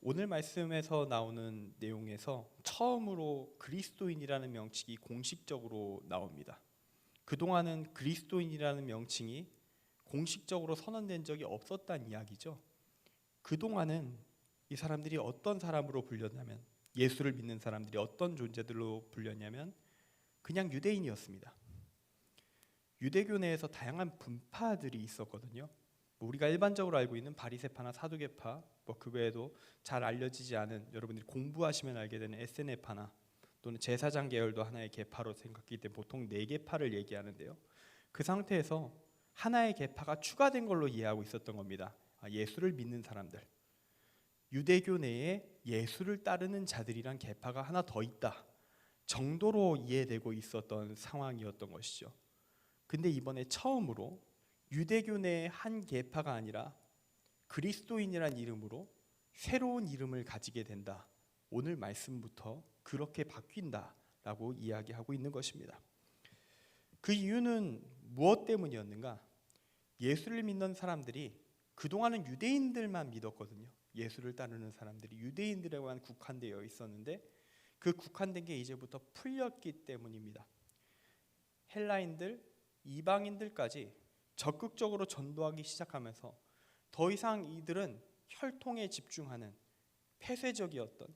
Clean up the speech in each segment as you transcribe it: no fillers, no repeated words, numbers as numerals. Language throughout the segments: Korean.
오늘 말씀에서 나오는 내용에서 처음으로 그리스도인이라는 명칭이 공식적으로 나옵니다. 그동안은 그리스도인이라는 명칭이 공식적으로 선언된 적이 없었다는 이야기죠. 그동안은 이 사람들이 어떤 사람으로 불렸냐면, 예수를 믿는 사람들이 어떤 존재들로 불렸냐면 그냥 유대인이었습니다. 유대교 내에서 다양한 분파들이 있었거든요. 우리가 일반적으로 알고 있는 바리새파나 사두개파, 그 외에도 잘 알려지지 않은, 여러분들이 공부하시면 알게 되는 에세네파나 또는 제사장 계열도 하나의 계파로 생각하기 때문에 보통 4계파를 얘기하는데요. 그 상태에서 하나의 계파가 추가된 걸로 이해하고 있었던 겁니다. 예수를 믿는 사람들, 유대교 내에 예수를 따르는 자들이란 계파가 하나 더 있다 정도로 이해되고 있었던 상황이었던 것이죠. 근데 이번에 처음으로 유대교 내의 한 계파가 아니라 그리스도인이란 이름으로 새로운 이름을 가지게 된다. 오늘 말씀부터 그렇게 바뀐다라고 이야기하고 있는 것입니다. 그 이유는 무엇 때문이었는가? 예수를 믿는 사람들이 그동안은 유대인들만 믿었거든요. 예수를 따르는 사람들이 유대인들에만 국한되어 있었는데 그 국한된 게 이제부터 풀렸기 때문입니다. 헬라인들, 이방인들까지 적극적으로 전도하기 시작하면서 더 이상 이들은 혈통에 집중하는 폐쇄적이었던,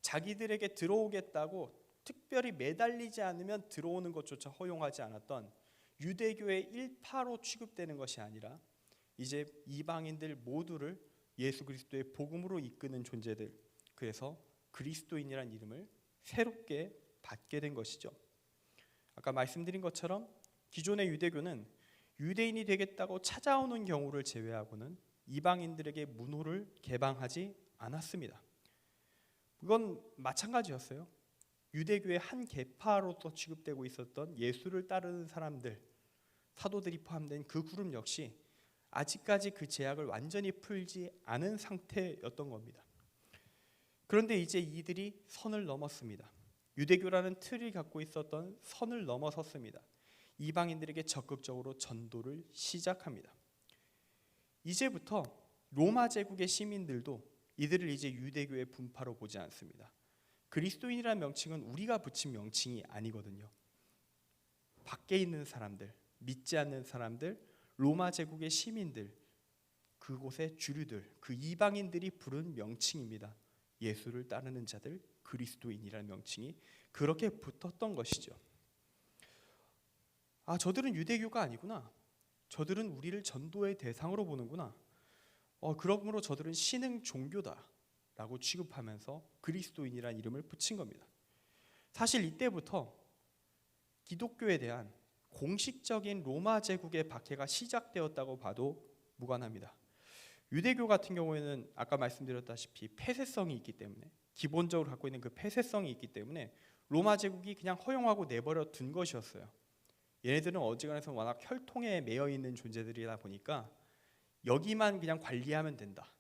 자기들에게 들어오겠다고 특별히 매달리지 않으면 들어오는 것조차 허용하지 않았던 유대교의 일파로 취급되는 것이 아니라 이제 이방인들 모두를 예수 그리스도의 복음으로 이끄는 존재들, 그래서 그리스도인이라는 이름을 새롭게 받게 된 것이죠. 아까 말씀드린 것처럼 기존의 유대교는 유대인이 되겠다고 찾아오는 경우를 제외하고는 이방인들에게 문호를 개방하지 않았습니다. 그건 마찬가지였어요. 유대교의 한 계파로서 취급되고 있었던 예수를 따르는 사람들, 사도들이 포함된 그 그룹 역시 아직까지 그 제약을 완전히 풀지 않은 상태였던 겁니다. 그런데 이제 이들이 선을 넘었습니다. 유대교라는 틀이 갖고 있었던 선을 넘어섰습니다. 이방인들에게 적극적으로 전도를 시작합니다. 이제부터 로마 제국의 시민들도 이들을 이제 유대교의 분파로 보지 않습니다. 그리스도인이라는 명칭은 우리가 붙인 명칭이 아니거든요. 밖에 있는 사람들, 믿지 않는 사람들, 로마 제국의 시민들, 그곳의 주류들, 그 이방인들이 부른 명칭입니다. 예수를 따르는 자들, 그리스도인이라는 명칭이 그렇게 붙었던 것이죠. 저들은 유대교가 아니구나. 저들은 우리를 전도의 대상으로 보는구나. 그러므로 저들은 신흥 종교다라고 취급하면서 그리스도인이라는 이름을 붙인 겁니다. 사실 이때부터 기독교에 대한 공식적인 로마 제국의 박해가 시작되었다고 봐도 무관합니다. 유대교 같은 경우에는 아까 말씀드렸다시피 폐쇄성이 있기 때문에, 기본적으로 갖고 있는 그 폐쇄성이 있기 때문에 로마 제국이 그냥 허용하고 내버려 둔 것이었어요. 얘네들은 어지간해서 워낙 혈통에 매여 있는 존재들이다 보니까 여기만 그냥 관리하면 된다.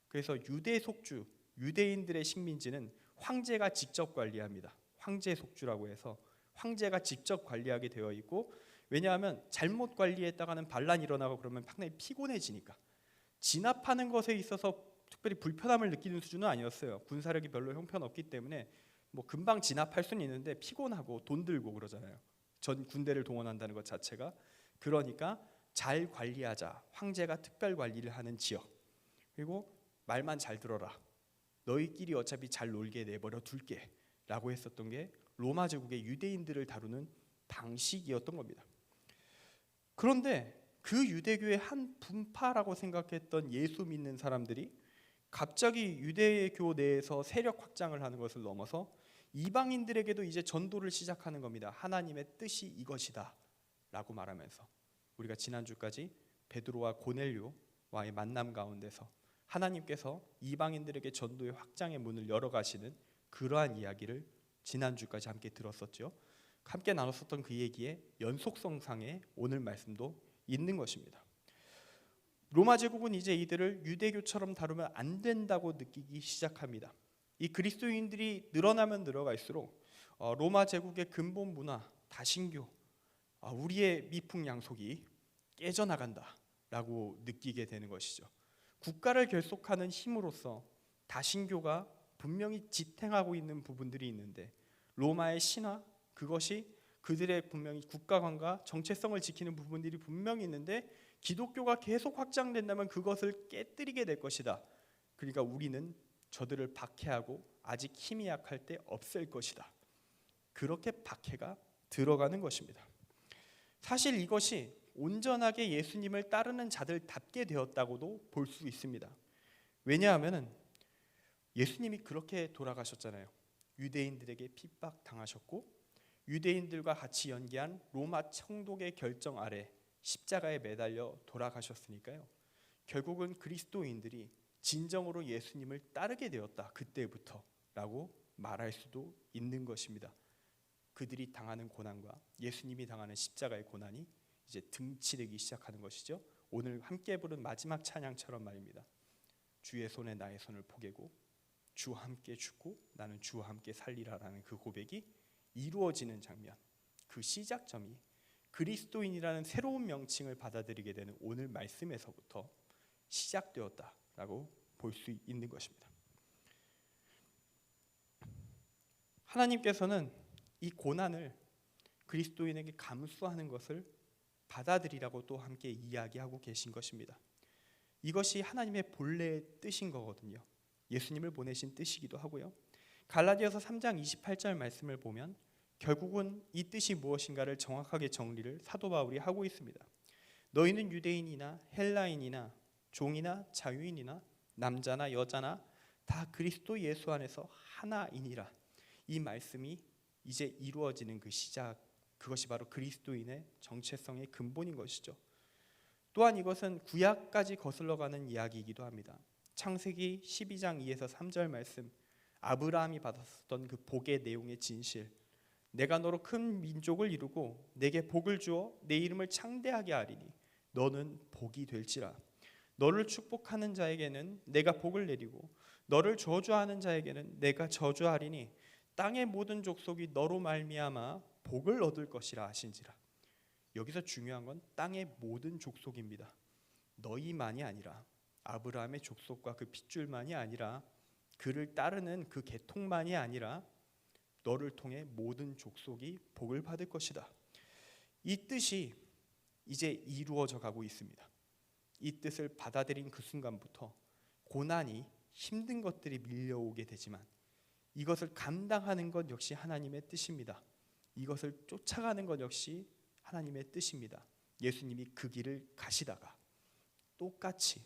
그래서 유대 속주, 유대인들의 식민지는 황제가 직접 관리합니다. 황제 속주라고 해서 황제가 직접 관리하게 되어 있고, 왜냐하면 잘못 관리했다가는 반란이 일어나고 그러면 상당히 피곤해지니까. 진압하는 것에 있어서 특별히 불편함을 느끼는 수준은 아니었어요. 군사력이 별로 형편없기 때문에 금방 진압할 수는 있는데 피곤하고 돈 들고 그러잖아요. 전 군대를 동원한다는 것 자체가. 그러니까 잘 관리하자. 황제가 특별 관리를 하는 지역. 그리고 말만 잘 들어라. 너희끼리 어차피 잘 놀게 내버려 둘게 라고 했었던 게 로마 제국의 유대인들을 다루는 방식이었던 겁니다. 그런데 그 유대교의 한 분파라고 생각했던 예수 믿는 사람들이 갑자기 유대교 내에서 세력 확장을 하는 것을 넘어서 이방인들에게도 이제 전도를 시작하는 겁니다. 하나님의 뜻이 이것이다 라고 말하면서, 우리가 지난주까지 베드로와 고넬료와의 만남 가운데서 하나님께서 이방인들에게 전도의 확장의 문을 열어가시는 그러한 이야기를 지난주까지 함께 들었었죠. 함께 나눴었던 그 얘기의 연속성상에 오늘 말씀도 있는 것입니다. 로마 제국은 이제 이들을 유대교처럼 다루면 안 된다고 느끼기 시작합니다. 이 그리스도인들이 늘어나면 늘어갈수록 로마 제국의 근본 문화, 다신교, 우리의 미풍양속이 깨져나간다라고 느끼게 되는 것이죠. 국가를 결속하는 힘으로서 다신교가 분명히 지탱하고 있는 부분들이 있는데 로마의 신화 그것이 그들의 분명히 국가관과 정체성을 지키는 부분들이 분명히 있는데 기독교가 계속 확장된다면 그것을 깨뜨리게 될 것이다. 그러니까 우리는 저들을 박해하고 아직 힘이 약할 때 없앨 것이다. 그렇게 박해가 들어가는 것입니다. 사실 이것이 온전하게 예수님을 따르는 자들답게 되었다고도 볼 수 있습니다. 왜냐하면 예수님이 그렇게 돌아가셨잖아요. 유대인들에게 핍박당하셨고 유대인들과 같이 연계한 로마 총독의 결정 아래 십자가에 매달려 돌아가셨으니까요. 결국은 그리스도인들이 진정으로 예수님을 따르게 되었다. 그때부터라고 말할 수도 있는 것입니다. 그들이 당하는 고난과 예수님이 당하는 십자가의 고난이 이제 등치되기 시작하는 것이죠. 오늘 함께 부른 마지막 찬양처럼 말입니다. 주의 손에 나의 손을 포개고 주와 함께 죽고 나는 주와 함께 살리라라는 그 고백이 이루어지는 장면, 그 시작점이 그리스도인이라는 새로운 명칭을 받아들이게 되는 오늘 말씀에서부터 시작되었다라고 볼 수 있는 것입니다. 하나님께서는 이 고난을 그리스도인에게 감수하는 것을 받아들이라고 또 함께 이야기하고 계신 것입니다. 이것이 하나님의 본래의 뜻인 거거든요. 예수님을 보내신 뜻이기도 하고요. 갈라디아서 3장 28절 말씀을 보면 결국은 이 뜻이 무엇인가를 정확하게 정리를 사도 바울이 하고 있습니다. 너희는 유대인이나 헬라인이나 종이나 자유인이나 남자나 여자나 다 그리스도 예수 안에서 하나이니라. 이 말씀이 이제 이루어지는 그 시작, 그것이 바로 그리스도인의 정체성의 근본인 것이죠. 또한 이것은 구약까지 거슬러가는 이야기이기도 합니다. 창세기 12장 2에서 3절 말씀, 아브라함이 받았었던 그 복의 내용의 진실, 내가 너로 큰 민족을 이루고 내게 복을 주어 내 이름을 창대하게 하리니 너는 복이 될지라. 너를 축복하는 자에게는 내가 복을 내리고 너를 저주하는 자에게는 내가 저주하리니 땅의 모든 족속이 너로 말미암아 복을 얻을 것이라 하신지라. 여기서 중요한 건 땅의 모든 족속입니다. 너희만이 아니라 아브라함의 족속과 그 핏줄만이 아니라 그를 따르는 그 계통만이 아니라 너를 통해 모든 족속이 복을 받을 것이다. 이 뜻이 이제 이루어져 가고 있습니다. 이 뜻을 받아들인 그 순간부터 고난이 힘든 것들이 밀려오게 되지만 이것을 감당하는 것 역시 하나님의 뜻입니다. 이것을 쫓아가는 것 역시 하나님의 뜻입니다. 예수님이 그 길을 가시다가 똑같이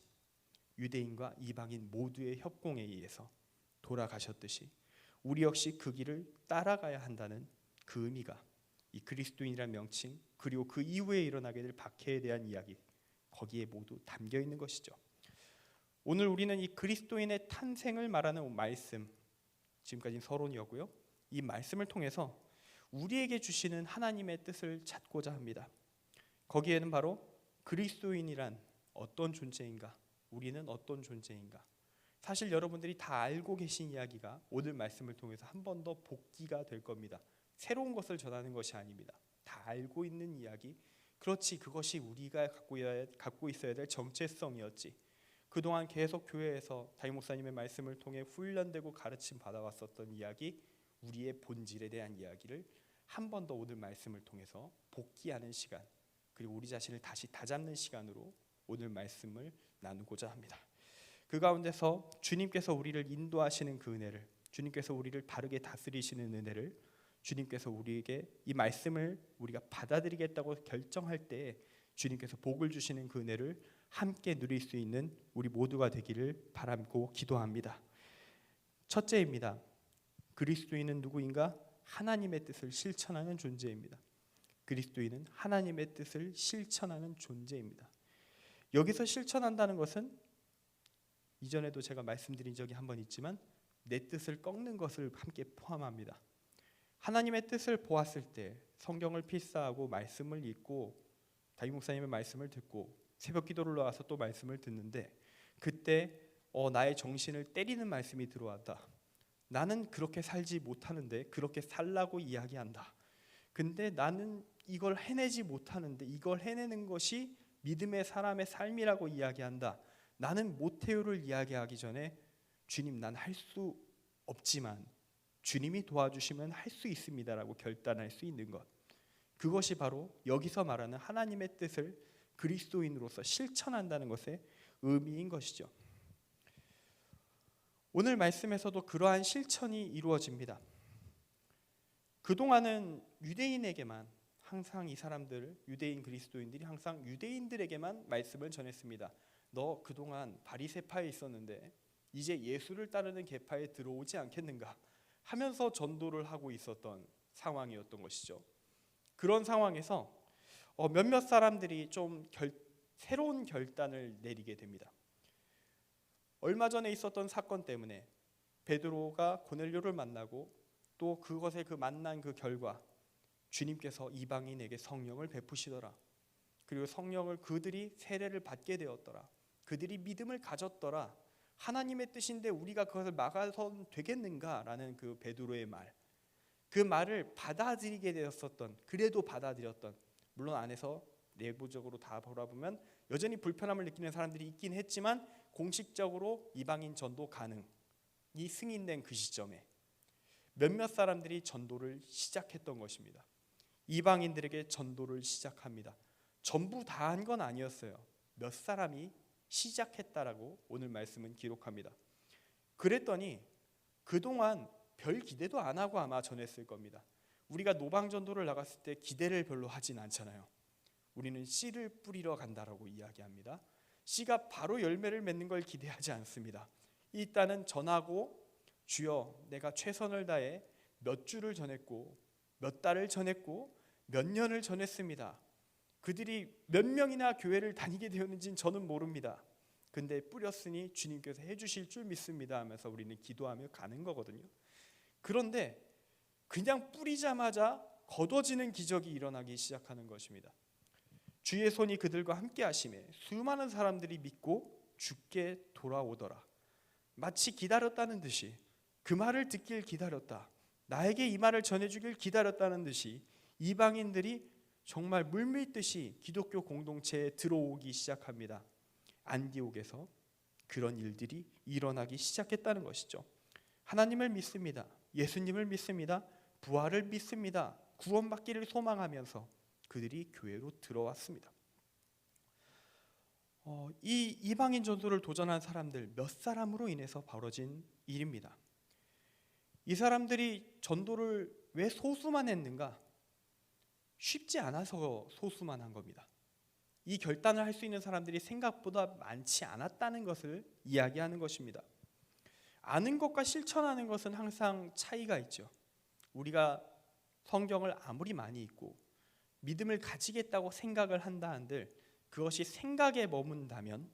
유대인과 이방인 모두의 협공에 의해서 돌아가셨듯이 우리 역시 그 길을 따라가야 한다는 그 의미가 이 그리스도인이라는 명칭 그리고 그 이후에 일어나게 될 박해에 대한 이야기 거기에 모두 담겨 있는 것이죠. 오늘 우리는 이 그리스도인의 탄생을 말하는 말씀, 지금까지는 서론이었고요. 이 말씀을 통해서 우리에게 주시는 하나님의 뜻을 찾고자 합니다. 거기에는 바로 그리스도인이란 어떤 존재인가, 우리는 어떤 존재인가. 사실 여러분들이 다 알고 계신 이야기가 오늘 말씀을 통해서 한 번 더 복기가 될 겁니다. 새로운 것을 전하는 것이 아닙니다. 다 알고 있는 이야기. 그렇지, 그것이 우리가 갖고 있어야 될 정체성이었지. 그동안 계속 교회에서 담임 목사님의 말씀을 통해 훈련되고 가르침 받아왔었던 이야기, 우리의 본질에 대한 이야기를 한 번 더 오늘 말씀을 통해서 복기하는 시간, 그리고 우리 자신을 다시 다잡는 시간으로 오늘 말씀을 나누고자 합니다. 그 가운데서 주님께서 우리를 인도하시는 그 은혜를, 주님께서 우리를 바르게 다스리시는 은혜를, 주님께서 우리에게 이 말씀을 우리가 받아들이겠다고 결정할 때 주님께서 복을 주시는 그 은혜를 함께 누릴 수 있는 우리 모두가 되기를 바라고 기도합니다. 첫째입니다. 그리스도인은 누구인가? 하나님의 뜻을 실천하는 존재입니다. 그리스도인은 하나님의 뜻을 실천하는 존재입니다. 여기서 실천한다는 것은 이전에도 제가 말씀드린 적이 한 번 있지만 내 뜻을 꺾는 것을 함께 포함합니다. 하나님의 뜻을 보았을 때 성경을 필사하고 말씀을 읽고 담임 목사님의 말씀을 듣고 새벽 기도를 나와서 또 말씀을 듣는데 그때 나의 정신을 때리는 말씀이 들어왔다. 나는 그렇게 살지 못하는데 그렇게 살라고 이야기한다. 근데 나는 이걸 해내지 못하는데 이걸 해내는 것이 믿음의 사람의 삶이라고 이야기한다. 나는 모태우를 이야기하기 전에 주님, 난 할 수 없지만 주님이 도와주시면 할 수 있습니다라고 결단할 수 있는 것, 그것이 바로 여기서 말하는 하나님의 뜻을 그리스도인으로서 실천한다는 것의 의미인 것이죠. 오늘 말씀에서도 그러한 실천이 이루어집니다. 그동안은 유대인에게만 항상 이 사람들, 유대인 그리스도인들이 항상 유대인들에게만 말씀을 전했습니다. 너 그동안 바리새파에 있었는데 이제 예수를 따르는 계파에 들어오지 않겠는가 하면서 전도를 하고 있었던 상황이었던 것이죠. 그런 상황에서 몇몇 사람들이 좀 새로운 결단을 내리게 됩니다. 얼마 전에 있었던 사건 때문에 베드로가 고넬료를 만나고 또 그것에 만난 그 결과 주님께서 이방인에게 성령을 베푸시더라. 그리고 성령을 그들이 세례를 받게 되었더라. 그들이 믿음을 가졌더라. 하나님의 뜻인데 우리가 그것을 막아선 되겠는가라는 그 베드로의 말, 그 말을 받아들이게 되었었던, 그래도 받아들였던, 물론 안에서 내부적으로 다 돌아보면 여전히 불편함을 느끼는 사람들이 있긴 했지만 공식적으로 이방인 전도 가능이 승인된 그 시점에 몇몇 사람들이 전도를 시작했던 것입니다. 이방인들에게 전도를 시작합니다. 전부 다 한 건 아니었어요. 몇 사람이 시작했다라고 오늘 말씀은 기록합니다. 그랬더니 그동안 별 기대도 안 하고 아마 전했을 겁니다. 우리가 노방전도를 나갔을 때 기대를 별로 하진 않잖아요. 우리는 씨를 뿌리러 간다라고 이야기합니다. 씨가 바로 열매를 맺는 걸 기대하지 않습니다. 일단은 전하고, 주여 내가 최선을 다해 몇 주를 전했고 몇 달을 전했고 몇 년을 전했습니다. 그들이 몇 명이나 교회를 다니게 되었는지는 저는 모릅니다. 근데 뿌렸으니 주님께서 해주실 줄 믿습니다 하면서 우리는 기도하며 가는 거거든요. 그런데 그냥 뿌리자마자 거둬지는 기적이 일어나기 시작하는 것입니다. 주의 손이 그들과 함께 하심에 수많은 사람들이 믿고 주께 돌아오더라. 마치 기다렸다는 듯이, 그 말을 듣길 기다렸다, 나에게 이 말을 전해주길 기다렸다는 듯이 이방인들이 정말 물밀듯이 기독교 공동체에 들어오기 시작합니다. 안디옥에서 그런 일들이 일어나기 시작했다는 것이죠. 하나님을 믿습니다. 예수님을 믿습니다. 부활을 믿습니다. 구원받기를 소망하면서 그들이 교회로 들어왔습니다. 이 이방인 전도를 도전한 사람들 몇 사람으로 인해서 벌어진 일입니다. 이 사람들이 전도를 왜 소수만 했는가? 쉽지 않아서 소수만 한 겁니다. 이 결단을 할 수 있는 사람들이 생각보다 많지 않았다는 것을 이야기하는 것입니다. 아는 것과 실천하는 것은 항상 차이가 있죠. 우리가 성경을 아무리 많이 읽고 믿음을 가지겠다고 생각을 한다 한들 그것이 생각에 머문다면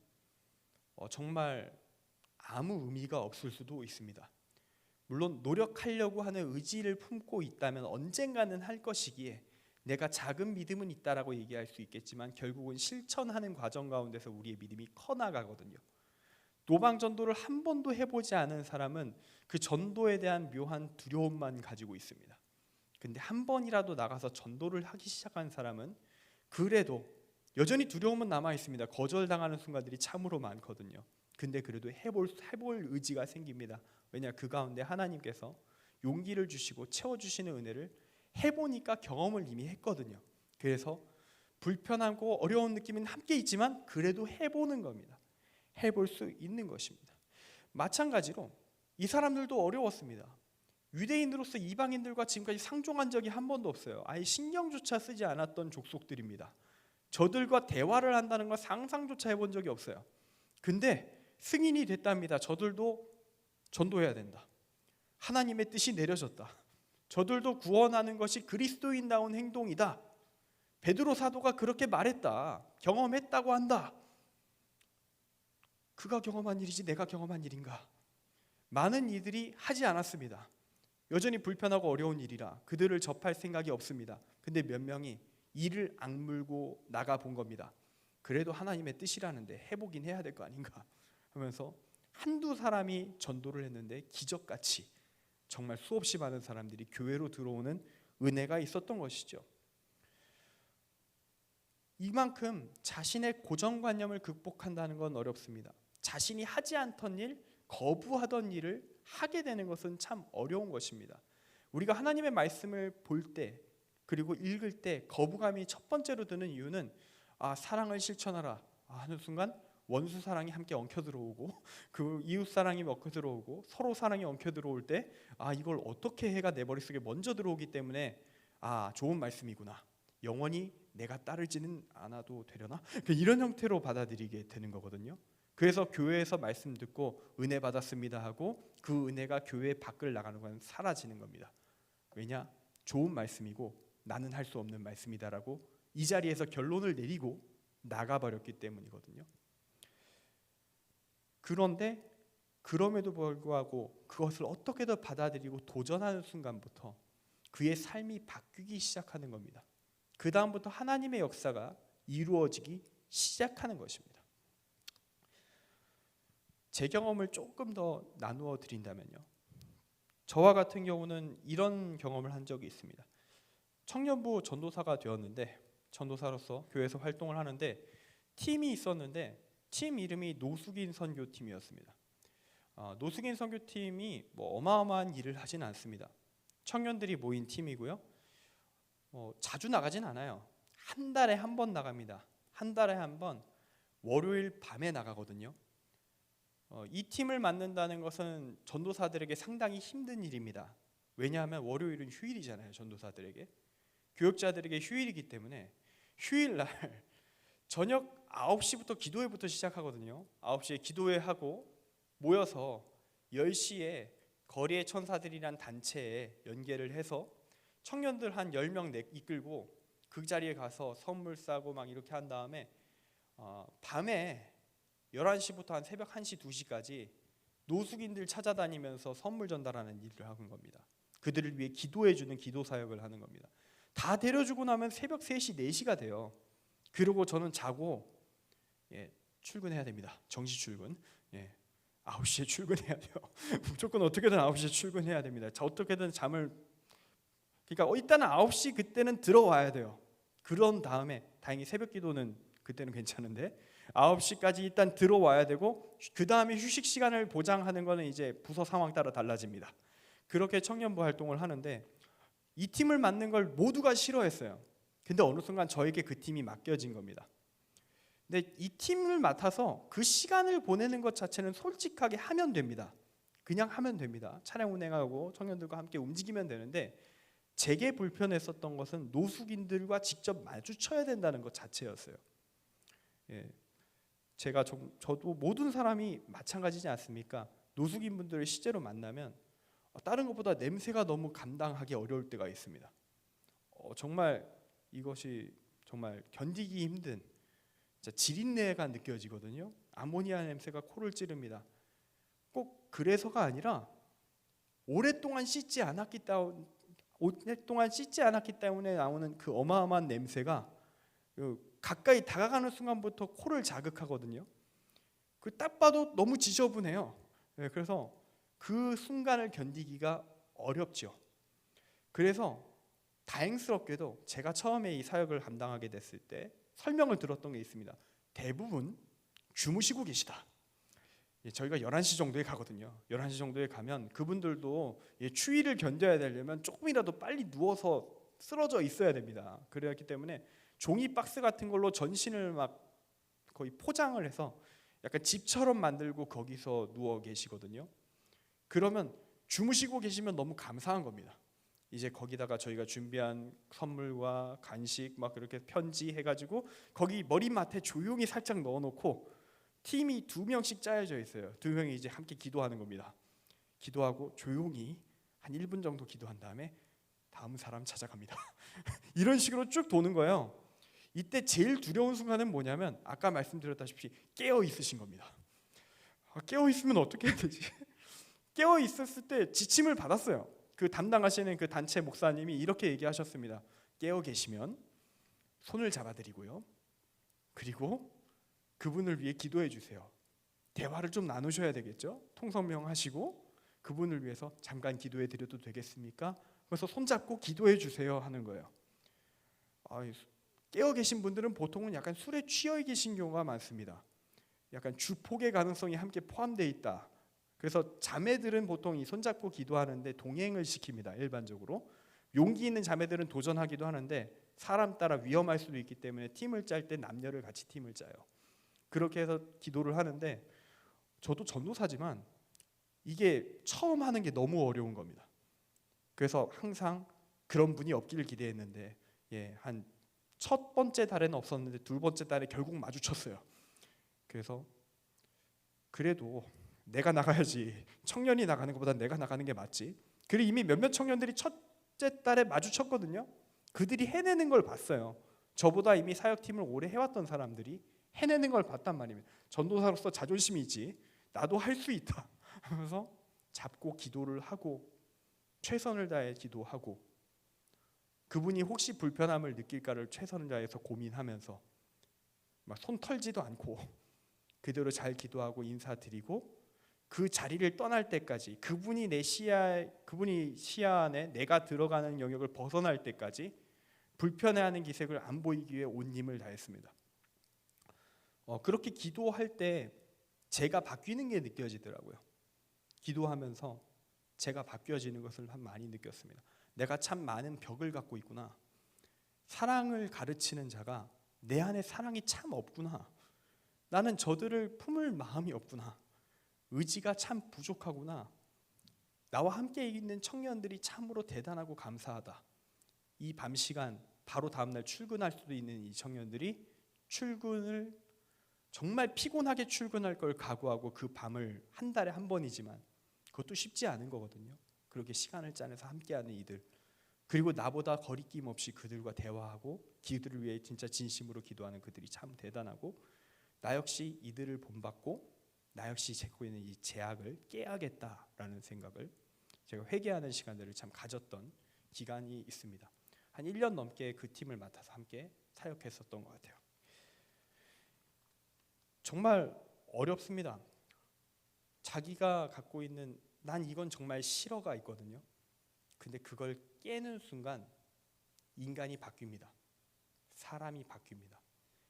정말 아무 의미가 없을 수도 있습니다. 물론 노력하려고 하는 의지를 품고 있다면 언젠가는 할 것이기에 내가 작은 믿음은 있다라고 얘기할 수 있겠지만 결국은 실천하는 과정 가운데서 우리의 믿음이 커나가거든요. 노방 전도를 한 번도 해보지 않은 사람은 그 전도에 대한 묘한 두려움만 가지고 있습니다. 근데 한 번이라도 나가서 전도를 하기 시작한 사람은 그래도 여전히 두려움은 남아 있습니다. 거절당하는 순간들이 참으로 많거든요. 근데 그래도 해볼 의지가 생깁니다. 왜냐, 그 가운데 하나님께서 용기를 주시고 채워주시는 은혜를 해보니까 경험을 이미 했거든요. 그래서 불편하고 어려운 느낌은 함께 있지만 그래도 해보는 겁니다. 해볼 수 있는 것입니다. 마찬가지로 이 사람들도 어려웠습니다. 유대인으로서 이방인들과 지금까지 상종한 적이 한 번도 없어요. 아예 신경조차 쓰지 않았던 족속들입니다. 저들과 대화를 한다는 걸 상상조차 해본 적이 없어요. 근데 승인이 됐답니다. 저들도 전도해야 된다. 하나님의 뜻이 내려졌다. 저들도 구원하는 것이 그리스도인다운 행동이다. 베드로 사도가 그렇게 말했다. 경험했다고 한다. 그가 경험한 일이지 내가 경험한 일인가? 많은 이들이 하지 않았습니다. 여전히 불편하고 어려운 일이라 그들을 접할 생각이 없습니다. 근데 몇 명이 이를 악물고 나가 본 겁니다. 그래도 하나님의 뜻이라는데 해보긴 해야 될 거 아닌가 하면서 한두 사람이 전도를 했는데 기적같이 정말 수없이 많은 사람들이 교회로 들어오는 은혜가 있었던 것이죠. 이만큼 자신의 고정관념을 극복한다는 건 어렵습니다. 자신이 하지 않던 일, 거부하던 일을 하게 되는 것은 참 어려운 것입니다. 우리가 하나님의 말씀을 볼 때 그리고 읽을 때 거부감이 첫 번째로 드는 이유는 사랑을 실천하라 하는 순간 원수 사랑이 함께 엉켜 들어오고 그 이웃 사랑이 엉켜 들어오고 서로 사랑이 엉켜 들어올 때 이걸 어떻게 해가 내 머릿속에 먼저 들어오기 때문에 좋은 말씀이구나, 영원히 내가 따르지는 않아도 되려나, 이런 형태로 받아들이게 되는 거거든요. 그래서 교회에서 말씀 듣고 은혜 받았습니다 하고 그 은혜가 교회 밖을 나가는 건 사라지는 겁니다. 왜냐? 좋은 말씀이고 나는 할 수 없는 말씀이다라고 이 자리에서 결론을 내리고 나가버렸기 때문이거든요. 그런데 그럼에도 불구하고 그것을 어떻게 더 받아들이고 도전하는 순간부터 그의 삶이 바뀌기 시작하는 겁니다. 그 다음부터 하나님의 역사가 이루어지기 시작하는 것입니다. 제 경험을 조금 더 나누어 드린다면요, 저와 같은 경우는 이런 경험을 한 적이 있습니다. 청년부 전도사가 되었는데 전도사로서 교회에서 활동을 하는데 팀이 있었는데 팀 이름이 노숙인 선교팀이었습니다. 노숙인 선교팀이 어마어마한 일을 하진 않습니다. 청년들이 모인 팀이고요. 자주 나가진 않아요. 한 달에 한 번 나갑니다. 한 달에 한 번 월요일 밤에 나가거든요. 이 팀을 맡는다는 것은 전도사들에게 상당히 힘든 일입니다. 왜냐하면 월요일은 휴일이잖아요. 전도사들에게, 교역자들에게 휴일이기 때문에 휴일날 저녁 9시부터 기도회부터 시작하거든요. 9시에 기도회하고 모여서 10시에 거리의 천사들이란 단체에 연계를 해서 청년들 한 10명 이끌고 그 자리에 가서 선물 싸고 막 이렇게 한 다음에 밤에 11시부터 한 새벽 1시, 2시까지 노숙인들 찾아다니면서 선물 전달하는 일을 하는 겁니다. 그들을 위해 기도해주는 기도 사역을 하는 겁니다. 다 데려주고 나면 새벽 3시, 4시가 돼요. 그리고 저는 자고 출근해야 됩니다. 정시 출근. 9시에 출근해야 돼요. 무조건 어떻게든 9시에 출근해야 됩니다. 어떻게든 그러니까 일단은 9시 그때는 들어와야 돼요. 그런 다음에 다행히 새벽 기도는 그때는 괜찮은데 9시까지 일단 들어와야 되고 그 다음에 휴식 시간을 보장하는 거는 이제 부서 상황 따라 달라집니다. 그렇게 청년부 활동을 하는데 이 팀을 맡는 걸 모두가 싫어했어요. 근데 어느 순간 저에게 그 팀이 맡겨진 겁니다. 근데 이 팀을 맡아서 그 시간을 보내는 것 자체는 솔직하게 하면 됩니다. 그냥 하면 됩니다. 차량 운행하고 청년들과 함께 움직이면 되는데 제게 불편했었던 것은 노숙인들과 직접 마주쳐야 된다는 것 자체였어요. 저도 모든 사람이 마찬가지지 않습니까? 노숙인분들을 실제로 만나면 다른 것보다 냄새가 너무 감당하기 어려울 때가 있습니다. 정말 이것이 정말 견디기 힘든 지린내가 느껴지거든요. 아모니아 냄새가 코를 찌릅니다. 꼭 그래서가 아니라 오랫동안 씻지 않았기 때문에 나오는 그 어마어마한 냄새가 가까이 다가가는 순간부터 코를 자극하거든요. 딱 봐도 너무 지저분해요. 그래서 그 순간을 견디기가 어렵죠. 그래서 다행스럽게도 제가 처음에 이 사역을 감당하게 됐을 때 설명을 들었던 게 있습니다. 대부분 주무시고 계시다. 저희가 11시 정도에 가거든요. 11시 정도에 가면 그분들도 추위를 견뎌야 되려면 조금이라도 빨리 누워서 쓰러져 있어야 됩니다. 그렇기 때문에 종이 박스 같은 걸로 전신을 막 거의 포장을 해서 약간 집처럼 만들고 거기서 누워 계시거든요. 그러면 주무시고 계시면 너무 감사한 겁니다. 이제 거기다가 저희가 준비한 선물과 간식 막 그렇게 편지 해가지고 거기 머리맡에 조용히 살짝 넣어놓고 팀이 2명씩 짜여져 있어요. 2명이 이제 함께 기도하는 겁니다. 기도하고 조용히 한 1분 정도 기도한 다음에 다음 사람 찾아갑니다. 이런 식으로 쭉 도는 거예요. 이때 제일 두려운 순간은 뭐냐면 아까 말씀드렸다시피 깨어 있으신 겁니다. 깨어 있으면 어떻게 해야 되지? 깨어 있었을 때 지침을 받았어요. 그 담당하시는 그 단체 목사님이 이렇게 얘기하셨습니다. 깨어 계시면 손을 잡아드리고요. 그리고 그분을 위해 기도해 주세요. 대화를 좀 나누셔야 되겠죠? 통성명하시고 그분을 위해서 잠깐 기도해 드려도 되겠습니까? 그래서 손잡고 기도해 주세요 하는 거예요. 깨어 계신 분들은 보통은 약간 술에 취해 계신 경우가 많습니다. 약간 주폭의 가능성이 함께 포함되어 있다. 그래서 자매들은 보통 이 손잡고 기도하는데 동행을 시킵니다. 일반적으로 용기 있는 자매들은 도전하기도 하는데 사람 따라 위험할 수도 있기 때문에 팀을 짤 때 남녀를 같이 팀을 짜요. 그렇게 해서 기도를 하는데 저도 전도사지만 이게 처음 하는 게 너무 어려운 겁니다. 그래서 항상 그런 분이 없기를 기대했는데 한 첫 번째 달에는 없었는데 두 번째 달에 결국 마주쳤어요. 그래서 그래도 내가 나가야지, 청년이 나가는 것보다 내가 나가는 게 맞지. 그리고 이미 몇몇 청년들이 첫째 달에 마주쳤거든요. 그들이 해내는 걸 봤어요. 저보다 이미 사역팀을 오래 해왔던 사람들이 해내는 걸 봤단 말입니다. 전도사로서 자존심이 있지, 나도 할 수 있다 하면서 잡고 기도를 하고 최선을 다해 기도하고, 그분이 혹시 불편함을 느낄까를 최선을 다해서 고민하면서 막 손 털지도 않고 그대로 잘 기도하고 인사드리고, 그 자리를 떠날 때까지 그분이 시야 안에 내가 들어가는 영역을 벗어날 때까지 불편해하는 기색을 안 보이기 위해 온 힘을 다했습니다. 그렇게 기도할 때 제가 바뀌는 게 느껴지더라고요. 기도하면서 제가 바뀌어지는 것을 많이 느꼈습니다. 내가 참 많은 벽을 갖고 있구나. 사랑을 가르치는 자가 내 안에 사랑이 참 없구나. 나는 저들을 품을 마음이 없구나. 의지가 참 부족하구나. 나와 함께 있는 청년들이 참으로 대단하고 감사하다. 이 밤 시간 바로 다음날 출근할 수도 있는 이 청년들이 출근을 정말 피곤하게 출근할 걸 각오하고 그 밤을 한 달에 한 번이지만 그것도 쉽지 않은 거거든요. 그렇게 시간을 짜내서 함께하는 이들, 그리고 나보다 거리낌 없이 그들과 대화하고 그들을 위해 진짜 진심으로 기도하는 그들이 참 대단하고, 나 역시 이들을 본받고 나 역시 갖고 있는 이 제약을 깨야겠다라는 생각을 제가 회개하는 시간들을 참 가졌던 기간이 있습니다. 한 1년 넘게 그 팀을 맡아서 함께 사역했었던 것 같아요. 정말 어렵습니다. 자기가 갖고 있는 난 이건 정말 싫어가 있거든요. 근데 그걸 깨는 순간 인간이 바뀝니다. 사람이 바뀝니다.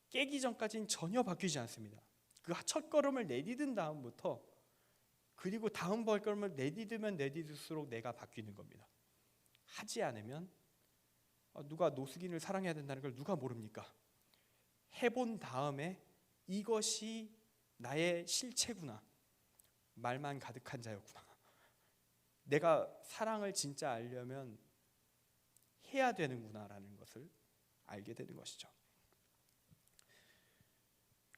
깨기 전까지는 전혀 바뀌지 않습니다. 그 첫 걸음을 내디딘 다음부터, 그리고 다음 발걸음을 내디디면 내디딜수록 내가 바뀌는 겁니다. 하지 않으면 누가 노숙인을 사랑해야 된다는 걸 누가 모릅니까? 해본 다음에 이것이 나의 실체구나, 말만 가득한 자였구나, 내가 사랑을 진짜 알려면 해야 되는구나라는 것을 알게 되는 것이죠.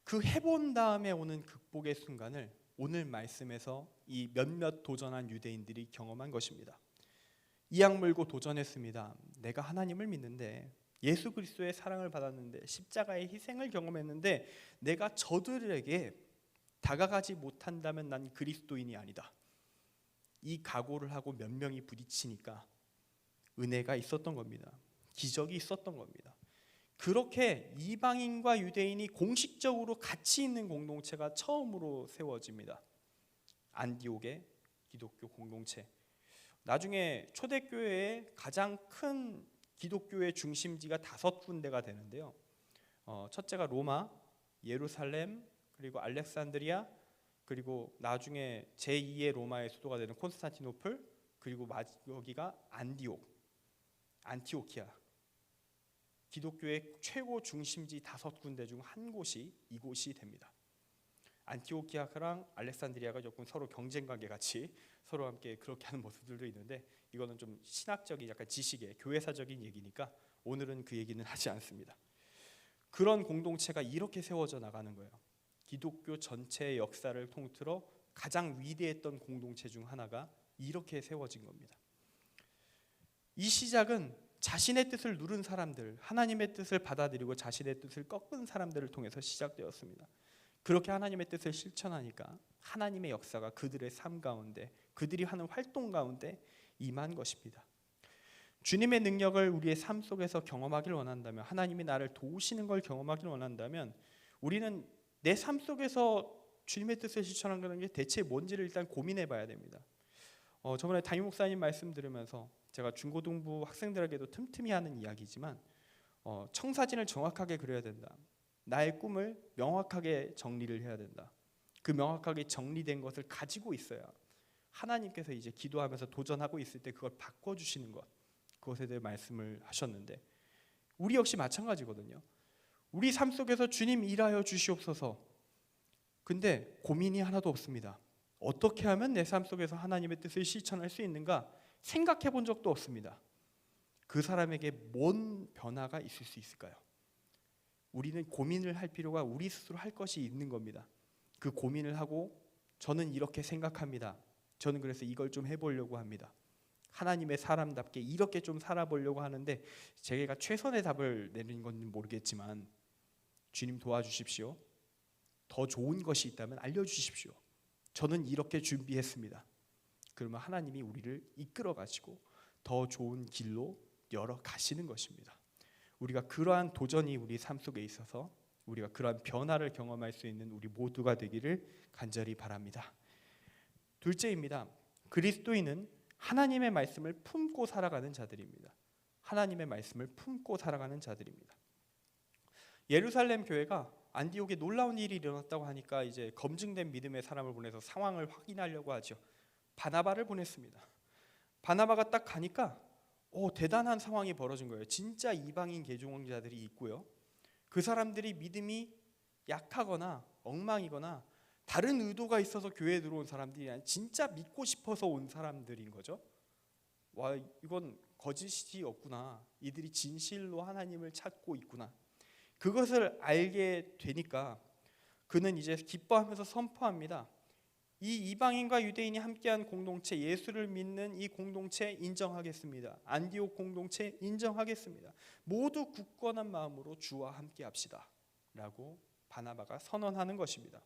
그 해본 다음에 오는 극복의 순간을 오늘 말씀에서 이 몇몇 도전한 유대인들이 경험한 것입니다. 이악 물고 도전했습니다. 내가 하나님을 믿는데, 예수 그리스도의 사랑을 받았는데, 십자가의 희생을 경험했는데 내가 저들에게 다가가지 못한다면 난 그리스도인이 아니다. 이 각오를 하고 몇 명이 부딪히니까 은혜가 있었던 겁니다. 기적이 있었던 겁니다. 그렇게 이방인과 유대인이 공식적으로 같이 있는 공동체가 처음으로 세워집니다. 안디옥의 기독교 공동체. 나중에 초대교회의 가장 큰 기독교의 중심지가 5군데가 되는데요. 첫째가 로마, 예루살렘, 그리고 알렉산드리아, 그리고 나중에 제2의 로마의 수도가 되는 콘스탄티노플, 그리고 여기가 안티오키아. 기독교의 최고 중심지 5군데 중 한 곳이 이곳이 됩니다. 안티오키아랑 알렉산드리아가 조금 서로 경쟁 관계 같이 서로 함께 그렇게 하는 모습들도 있는데, 이거는 좀 신학적인 약간 지식의 교회사적인 얘기니까 오늘은 그 얘기는 하지 않습니다. 그런 공동체가 이렇게 세워져 나가는 거예요. 기독교 전체의 역사를 통틀어 가장 위대했던 공동체 중 하나가 이렇게 세워진 겁니다. 이 시작은 자신의 뜻을 누른 사람들, 하나님의 뜻을 받아들이고 자신의 뜻을 꺾은 사람들을 통해서 시작되었습니다. 그렇게 하나님의 뜻을 실천하니까 하나님의 역사가 그들의 삶 가운데, 그들이 하는 활동 가운데 임한 것입니다. 주님의 능력을 우리의 삶 속에서 경험하기를 원한다면, 하나님이 나를 도우시는 걸 경험하기를 원한다면, 우리는 내 삶 속에서 주님의 뜻을 실천하는 게 대체 뭔지를 일단 고민해 봐야 됩니다. 저번에 담임 목사님 말씀 들으면서 제가 중고등부 학생들에게도 틈틈이 하는 이야기지만, 청사진을 정확하게 그려야 된다. 나의 꿈을 명확하게 정리를 해야 된다. 그 명확하게 정리된 것을 가지고 있어야 하나님께서 이제 기도하면서 도전하고 있을 때 그걸 바꿔주시는 것, 그것에 대해 말씀을 하셨는데, 우리 역시 마찬가지거든요. 우리 삶 속에서 주님 일하여 주시옵소서, 근데 고민이 하나도 없습니다. 어떻게 하면 내 삶 속에서 하나님의 뜻을 실천할 수 있는가 생각해 본 적도 없습니다. 그 사람에게 뭔 변화가 있을 수 있을까요? 우리는 고민을 할 필요가 우리 스스로 할 것이 있는 겁니다. 그 고민을 하고 저는 이렇게 생각합니다. 저는 그래서 이걸 좀 해보려고 합니다. 하나님의 사람답게 이렇게 좀 살아보려고 하는데, 제가 최선의 답을 내는 건 모르겠지만 주님 도와주십시오. 더 좋은 것이 있다면 알려주십시오. 저는 이렇게 준비했습니다. 그러면 하나님이 우리를 이끌어 가시고 더 좋은 길로 열어 가시는 것입니다. 우리가 그러한 도전이 우리 삶 속에 있어서 우리가 그러한 변화를 경험할 수 있는 우리 모두가 되기를 간절히 바랍니다. 둘째입니다. 그리스도인은 하나님의 말씀을 품고 살아가는 자들입니다. 하나님의 말씀을 품고 살아가는 자들입니다. 예루살렘 교회가 안디옥에 놀라운 일이 일어났다고 하니까 이제 검증된 믿음의 사람을 보내서 상황을 확인하려고 하죠. 바나바를 보냈습니다. 바나바가 딱 가니까 대단한 상황이 벌어진 거예요. 진짜 이방인 개종자들이 있고요. 그 사람들이 믿음이 약하거나 엉망이거나 다른 의도가 있어서 교회에 들어온 사람들이 아니라 진짜 믿고 싶어서 온 사람들인 거죠. 와, 이건 거짓이 없구나. 이들이 진실로 하나님을 찾고 있구나. 그것을 알게 되니까 그는 이제 기뻐하면서 선포합니다. 이 이방인과 유대인이 함께한 공동체, 예수를 믿는 이 공동체 인정하겠습니다. 안디옥 공동체 인정하겠습니다. 모두 굳건한 마음으로 주와 함께합시다 라고 바나바가 선언하는 것입니다.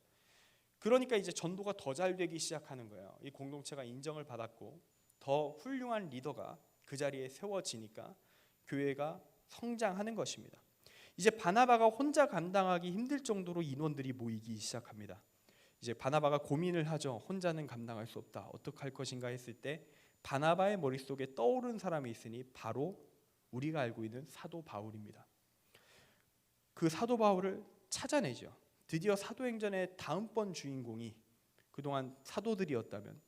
그러니까 이제 전도가 더 잘 되기 시작하는 거예요. 이 공동체가 인정을 받았고 더 훌륭한 리더가 그 자리에 세워지니까 교회가 성장하는 것입니다. 이제 바나바가 혼자 감당하기 힘들 정도로 인원들이 모이기 시작합니다. 이제 바나바가 고민을 하죠. 혼자는 감당할 수 없다. 어떻게 할 것인가 했을 때 바나바의 머릿속에 떠오른 사람이 있으니 바로 우리가 알고 있는 사도 바울입니다. 그 사도 바울을 찾아내죠. 드디어 사도행전의 다음번 주인공이 그동안 사도들이었다면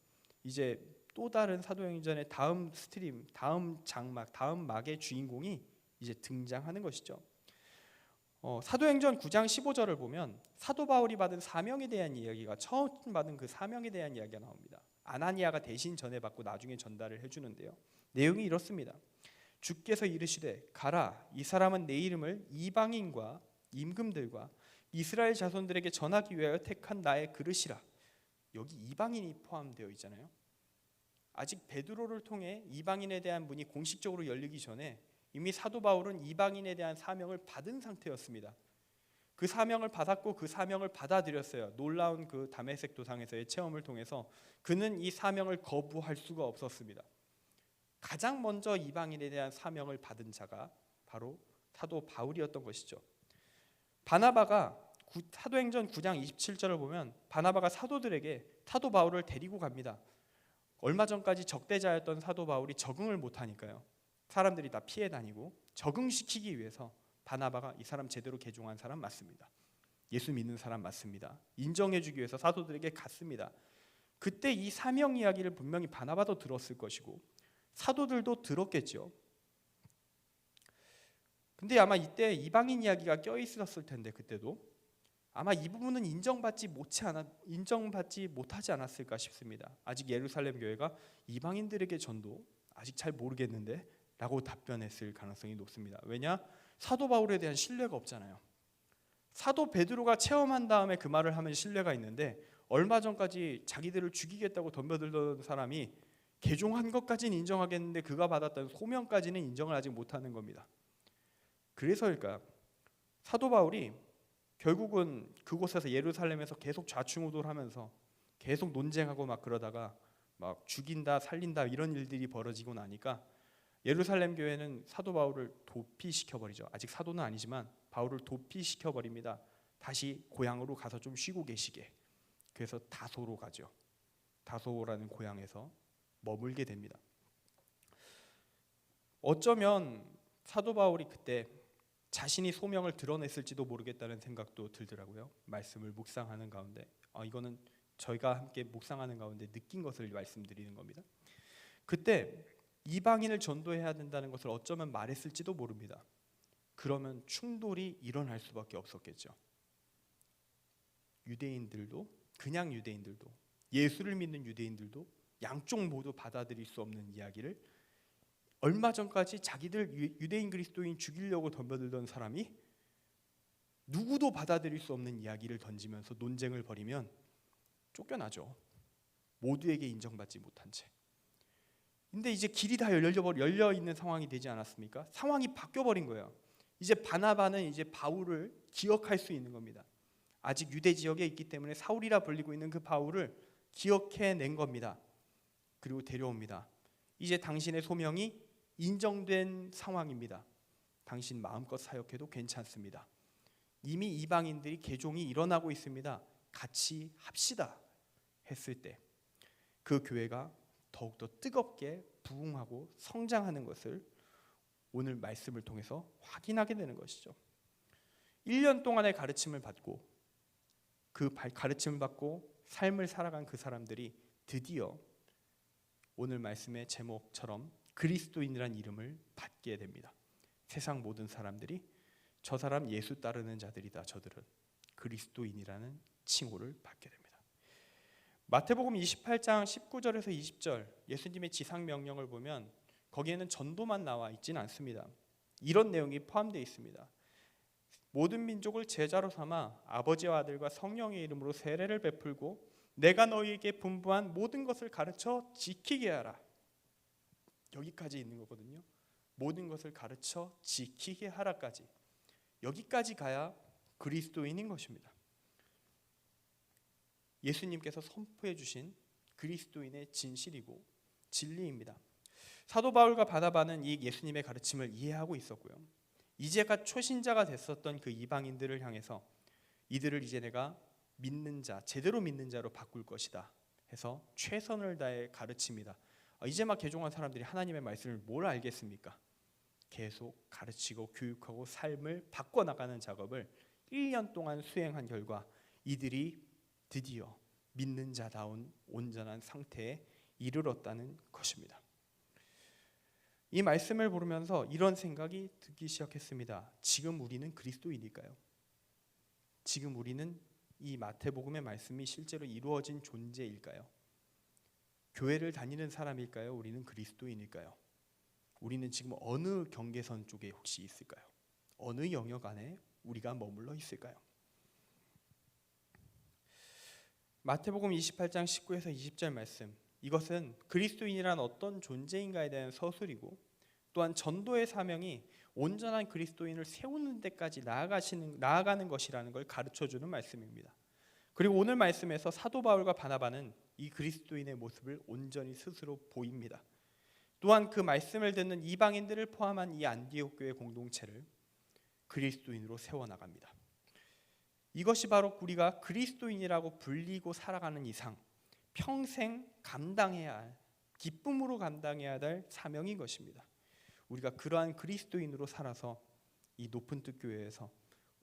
이제 또 다른 사도행전의 다음 스트림, 다음 장막, 다음 막의 주인공이 이제 등장하는 것이죠. 사도행전 9장 15절을 보면 사도 바울이 받은 사명에 대한 이야기가, 처음 받은 그 사명에 대한 이야기가 나옵니다. 아나니아가 대신 전해받고 나중에 전달을 해주는데요. 내용이 이렇습니다. 주께서 이르시되 가라, 이 사람은 내 이름을 이방인과 임금들과 이스라엘 자손들에게 전하기 위하여 택한 나의 그릇이라. 여기 이방인이 포함되어 있잖아요. 아직 베드로를 통해 이방인에 대한 문이 공식적으로 열리기 전에 이미 사도 바울은 이방인에 대한 사명을 받은 상태였습니다. 그 사명을 받았고 그 사명을 받아들였어요. 놀라운 그 다메섹 도상에서의 체험을 통해서 그는 이 사명을 거부할 수가 없었습니다. 가장 먼저 이방인에 대한 사명을 받은 자가 바로 사도 바울이었던 것이죠. 바나바가 사도행전 9장 27절을 보면 바나바가 사도들에게 사도 바울을 데리고 갑니다. 얼마 전까지 적대자였던 사도 바울이 적응을 못하니까요. 사람들이 다 피해 다니고 적응시키기 위해서 바나바가 이 사람 제대로 개종한 사람 맞습니다. 예수 믿는 사람 맞습니다. 인정해주기 위해서 사도들에게 갔습니다. 그때 이 사명 이야기를 분명히 바나바도 들었을 것이고 사도들도 들었겠죠. 근데 아마 이때 이방인 이야기가 껴있었을 텐데 그때도 아마 이 부분은 인정받지 못하지 않았을까 싶습니다. 아직 예루살렘 교회가 이방인들에게 전도 아직 잘 모르겠는데 라고 답변했을 가능성이 높습니다. 왜냐? 사도 바울에 대한 신뢰가 없잖아요. 사도 베드로가 체험한 다음에 그 말을 하면 신뢰가 있는데 얼마 전까지 자기들을 죽이겠다고 덤벼들던 사람이 개종한 것까지는 인정하겠는데 그가 받았던 소명까지는 인정을 아직 못하는 겁니다. 그래서일까요? 사도 바울이 결국은 그곳에서 예루살렘에서 계속 좌충우돌하면서 계속 논쟁하고 막 그러다가 막 죽인다 살린다 이런 일들이 벌어지고 나니까 예루살렘 교회는 사도 바울을 도피시켜버리죠. 아직 사도는 아니지만 바울을 도피시켜버립니다. 다시 고향으로 가서 좀 쉬고 계시게. 그래서 다소로 가죠. 다소라는 고향에서 머물게 됩니다. 어쩌면 사도 바울이 그때 자신이 소명을 드러냈을지도 모르겠다는 생각도 들더라고요. 말씀을 묵상하는 가운데 이거는 저희가 함께 묵상하는 가운데 느낀 것을 말씀드리는 겁니다. 그때 이방인을 전도해야 된다는 것을 어쩌면 말했을지도 모릅니다. 그러면 충돌이 일어날 수밖에 없었겠죠. 유대인들도, 그냥 유대인들도, 예수를 믿는 유대인들도 양쪽 모두 받아들일 수 없는 이야기를 얼마 전까지 자기들 유대인 그리스도인 죽이려고 덤벼들던 사람이 누구도 받아들일 수 없는 이야기를 던지면서 논쟁을 벌이면 쫓겨나죠. 모두에게 인정받지 못한 채. 근데 이제 길이 다 열려 있는 상황이 되지 않았습니까? 상황이 바뀌어 버린 거예요. 이제 바나바는 이제 바울을 기억할 수 있는 겁니다. 아직 유대 지역에 있기 때문에 사울이라 불리고 있는 그 바울을 기억해낸 겁니다. 그리고 데려옵니다. 이제 당신의 소명이 인정된 상황입니다. 당신 마음껏 사역해도 괜찮습니다. 이미 이방인들이 개종이 일어나고 있습니다. 같이 합시다 했을 때 그 교회가 더욱더 뜨겁게 부흥하고 성장하는 것을 오늘 말씀을 통해서 확인하게 되는 것이죠. 1년 동안의 가르침을 받고 그 가르침을 받고 삶을 살아간 그 사람들이 드디어 오늘 말씀의 제목처럼 그리스도인이라는 이름을 받게 됩니다. 세상 모든 사람들이 저 사람 예수 따르는 자들이다. 저들은 그리스도인이라는 칭호를 받게 됩니다. 마태복음 28장 19절에서 20절 예수님의 지상 명령을 보면 거기에는 전도만 나와 있지는 않습니다. 이런 내용이 포함되어 있습니다. 모든 민족을 제자로 삼아 아버지와 아들과 성령의 이름으로 세례를 베풀고 내가 너희에게 분부한 모든 것을 가르쳐 지키게 하라. 여기까지 있는 거거든요. 모든 것을 가르쳐 지키게 하라까지. 여기까지 가야 그리스도인인 것입니다. 예수님께서 선포해 주신 그리스도인의 진실이고 진리입니다. 사도 바울과 바나바는 이 예수님의 가르침을 이해하고 있었고요. 이제가 초신자가 됐었던 그 이방인들을 향해서 이들을 이제 내가 믿는 자, 제대로 믿는 자로 바꿀 것이다 해서 최선을 다해 가르칩니다. 이제 막 개종한 사람들이 하나님의 말씀을 뭘 알겠습니까? 계속 가르치고 교육하고 삶을 바꿔나가는 작업을 1년 동안 수행한 결과 이들이 드디어 믿는 자다운 온전한 상태에 이르렀다는 것입니다. 이 말씀을 보면서 이런 생각이 들기 시작했습니다. 지금 우리는 그리스도인일까요? 지금 우리는 이 마태복음의 말씀이 실제로 이루어진 존재일까요? 교회를 다니는 사람일까요? 우리는 그리스도인일까요? 우리는 지금 어느 경계선 쪽에 혹시 있을까요? 어느 영역 안에 우리가 머물러 있을까요? 마태복음 28장 19에서 20절 말씀, 이것은 그리스도인이란 어떤 존재인가에 대한 서술이고 또한 전도의 사명이 온전한 그리스도인을 세우는 데까지 나아가는 것이라는 걸 가르쳐주는 말씀입니다. 그리고 오늘 말씀에서 사도 바울과 바나바는 이 그리스도인의 모습을 온전히 스스로 보입니다. 또한 그 말씀을 듣는 이방인들을 포함한 이 안디옥 교회 공동체를 그리스도인으로 세워나갑니다. 이것이 바로 우리가 그리스도인이라고 불리고 살아가는 이상 평생 감당해야 할, 기쁨으로 감당해야 할 사명인 것입니다. 우리가 그러한 그리스도인으로 살아서 이 높은 뜻 교회에서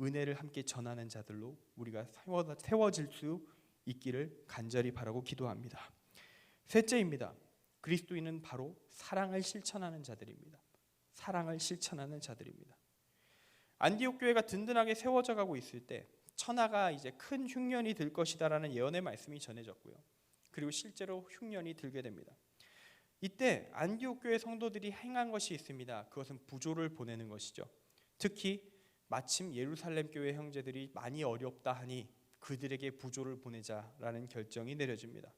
은혜를 함께 전하는 자들로 우리가 세워질 수 있기를 간절히 바라고 기도합니다. 셋째입니다. 그리스도인은 바로 사랑을 실천하는 자들입니다. 사랑을 실천하는 자들입니다. 안디옥 교회가 든든하게 세워져 가고 있을 때 천하가 이제 큰 흉년이 들 것이다라는 예언의 말씀이 전해졌고요. 그리고 실제로 흉년이 들게 됩니다. 이때 안디옥 교회 성도들이 행한 것이 있습니다. 그것은 부조를 보내는 것이죠. 특히 마침 예루살렘 교회 형제들이 많이 어렵다 하니 그들에게 부조를 보내자라는 결정이 내려집니다.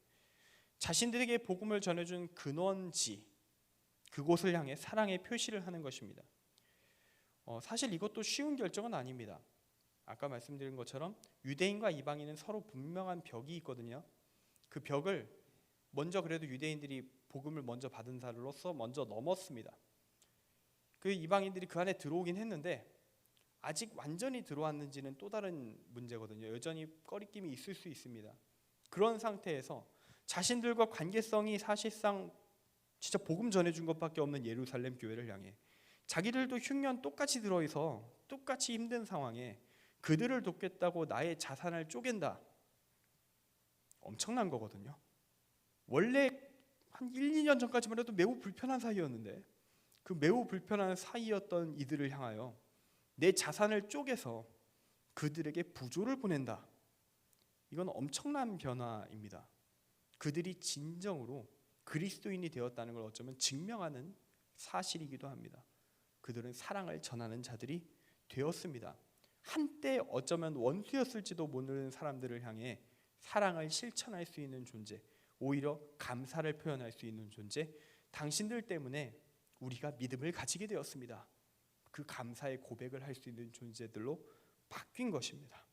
자신들에게 복음을 전해준 근원지, 그곳을 향해 사랑의 표시를 하는 것입니다. 사실 이것도 쉬운 결정은 아닙니다. 아까 말씀드린 것처럼 유대인과 이방인은 서로 분명한 벽이 있거든요. 그 벽을 먼저 그래도 유대인들이 복음을 먼저 받은 자로서 먼저 넘었습니다. 그 이방인들이 그 안에 들어오긴 했는데 아직 완전히 들어왔는지는 또 다른 문제거든요. 여전히 꺼리낌이 있을 수 있습니다. 그런 상태에서 자신들과 관계성이 사실상 진짜 복음 전해준 것밖에 없는 예루살렘 교회를 향해 자기들도 흉년 똑같이 들어있어 똑같이 힘든 상황에 그들을 돕겠다고 나의 자산을 쪼갠다. 엄청난 거거든요. 원래 한 1, 2년 전까지만 해도 매우 불편한 사이였는데 그 매우 불편한 사이였던 이들을 향하여 내 자산을 쪼개서 그들에게 부조를 보낸다. 이건 엄청난 변화입니다. 그들이 진정으로 그리스도인이 되었다는 걸 어쩌면 증명하는 사실이기도 합니다. 그들은 사랑을 전하는 자들이 되었습니다. 한때 어쩌면 원수였을지도 모르는 사람들을 향해 사랑을 실천할 수 있는 존재, 오히려 감사를 표현할 수 있는 존재, 당신들 때문에 우리가 믿음을 가지게 되었습니다. 그 감사의 고백을 할 수 있는 존재들로 바뀐 것입니다.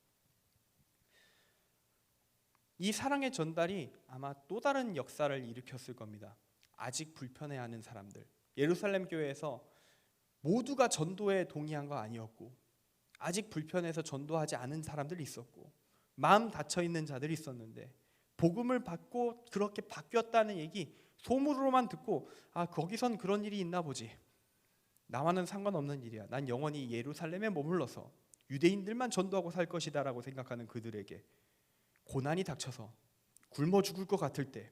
이 사랑의 전달이 아마 또 다른 역사를 일으켰을 겁니다. 아직 불편해하는 사람들, 예루살렘 교회에서 모두가 전도에 동의한 거 아니었고 아직 불편해서 전도하지 않은 사람들이 있었고 마음 닫혀 있는 자들이 있었는데 복음을 받고 그렇게 바뀌었다는 얘기 소문으로만 듣고 거기선 그런 일이 있나 보지, 나와는 상관없는 일이야, 난 영원히 예루살렘에 머물러서 유대인들만 전도하고 살 것이다 라고 생각하는 그들에게 고난이 닥쳐서 굶어 죽을 것 같을 때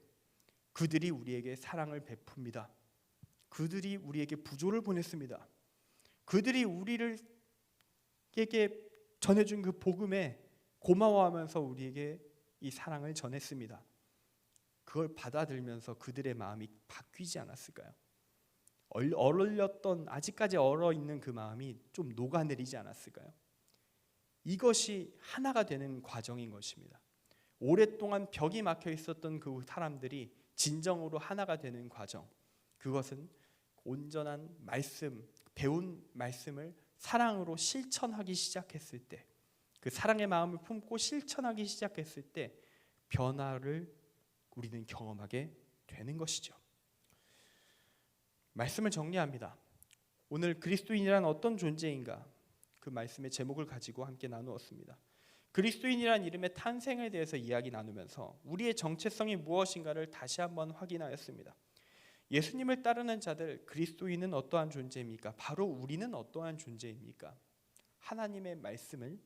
그들이 우리에게 사랑을 베풉니다. 그들이 우리에게 부조를 보냈습니다. 그들이 우리에게 전해준 그 복음에 고마워하면서 우리에게 이 사랑을 전했습니다. 그걸 받아들면서 그들의 마음이 바뀌지 않았을까요? 얼렸던, 아직까지 얼어있는 그 마음이 좀 녹아내리지 않았을까요? 이것이 하나가 되는 과정인 것입니다. 오랫동안 벽이 막혀 있었던 그 사람들이 진정으로 하나가 되는 과정, 그것은 온전한 말씀, 배운 말씀을 사랑으로 실천하기 시작했을 때, 그 사랑의 마음을 품고 실천하기 시작했을 때 변화를 우리는 경험하게 되는 것이죠. 말씀을 정리합니다. 오늘 그리스도인이란 어떤 존재인가, 그 말씀의 제목을 가지고 함께 나누었습니다. 그리스도인이란 이름의 탄생에 대해서 이야기 나누면서 우리의 정체성이 무엇인가를 다시 한번 확인하였습니다. 예수님을 따르는 자들, 그리스도인은 어떠한 존재입니까? 바로 우리는 어떠한 존재입니까? 하나님의 말씀을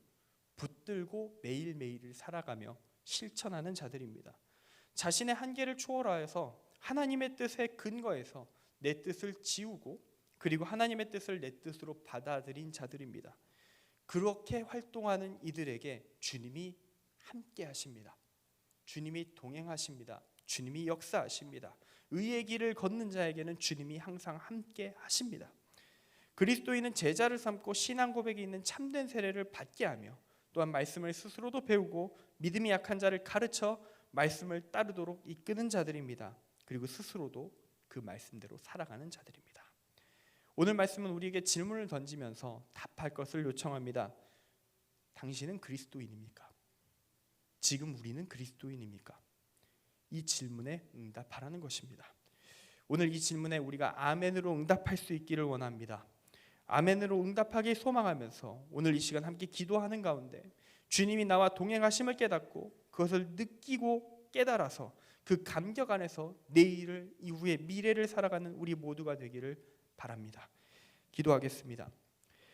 붙들고 매일매일을 살아가며 실천하는 자들입니다. 자신의 한계를 초월하여서 하나님의 뜻에 근거해서 내 뜻을 지우고 그리고 하나님의 뜻을 내 뜻으로 받아들인 자들입니다. 그렇게 활동하는 이들에게 주님이 함께 하십니다. 주님이 동행하십니다. 주님이 역사하십니다. 의의 길을 걷는 자에게는 주님이 항상 함께 하십니다. 그리스도인은 제자를 삼고 신앙 고백이 있는 참된 세례를 받게 하며 또한 말씀을 스스로도 배우고 믿음이 약한 자를 가르쳐 말씀을 따르도록 이끄는 자들입니다. 그리고 스스로도 그 말씀대로 살아가는 자들입니다. 오늘 말씀은 우리에게 질문을 던지면서 답할 것을 요청합니다. 당신은 그리스도인입니까? 지금 우리는 그리스도인입니까? 이 질문에 응답하라는 것입니다. 오늘 이 질문에 우리가 아멘으로 응답할 수 있기를 원합니다. 아멘으로 응답하기 소망하면서 오늘 이 시간 함께 기도하는 가운데 주님이 나와 동행하심을 깨닫고 그것을 느끼고 깨달아서 그 감격 안에서 내일을, 이후의 미래를 살아가는 우리 모두가 되기를 바랍니다. 기도하겠습니다.